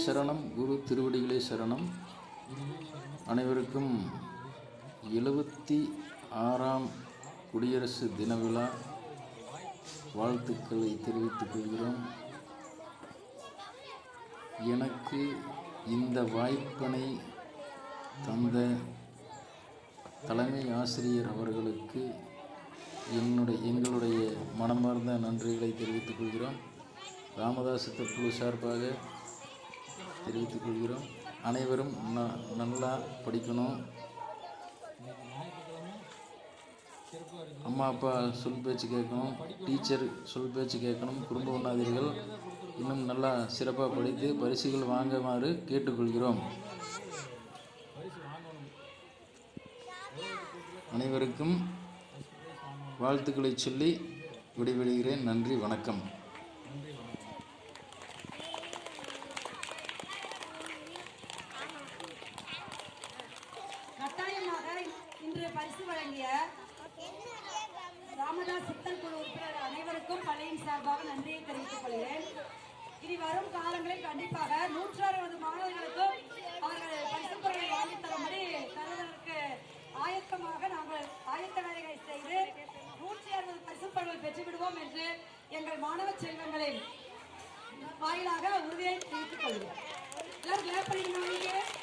சரணம், குரு திருவடிகளே சரணம். அனைவருக்கும் 76ஆம் குடியரசு தின விழா வாழ்த்துக்களை தெரிவித்துக் கொள்கிறோம். எனக்கு இந்த வாய்ப்பினை தந்த தலைமை ஆசிரியர் அவர்களுக்கு எங்களுடைய மனமார்ந்த நன்றிகளை தெரிவித்துக் கொள்கிறோம். ராமதாஸ் சித்தக்குழு சார்பாக தெரிவித்துக் கொள்கிறோம். அனைவரும் நல்லா படிக்கணும். அம்மா அப்பா சொல் பேச்சு கேட்கணும், டீச்சர் சொல் பேச்சு கேட்கணும். குடும்ப உண்ணாதிரிகள் இன்னும் நல்லா சிறப்பாக படித்து பரிசுகள் வாங்குமாறு கேட்டுக்கொள்கிறோம். அனைவருக்கும் வாழ்த்துக்களை சொல்லி விடைபெறுகிறேன். நன்றி, வணக்கம். கட்டாயமாக இன்று பரிசு வழங்கிய ராமதாஸ் சித்தல் குழு உறுப்பினர் அனைவருக்கும் பள்ளியின் சார்பாக நன்றியை தெரிவித்துக் கொள்கிறேன். இனி வரும் காலங்களில் கண்டிப்பாக 160 மாணவர்களுக்கும் அவர்கள் பரிசு பொருளை வாங்கித் தரும்படி தருவதற்கு ஆயத்தமாக நாங்கள் ஆயத்த வேலைகளை செய்து 160 பரிசு பொருட்கள் பெற்றுவிடுவோம் என்று எங்கள் மாணவ செல்வங்களின் வாயிலாக உறுதியை தெரிவித்துக் கொள்கிறோம். எல்லாரும் கிளாப் பண்ணிக்கணும்.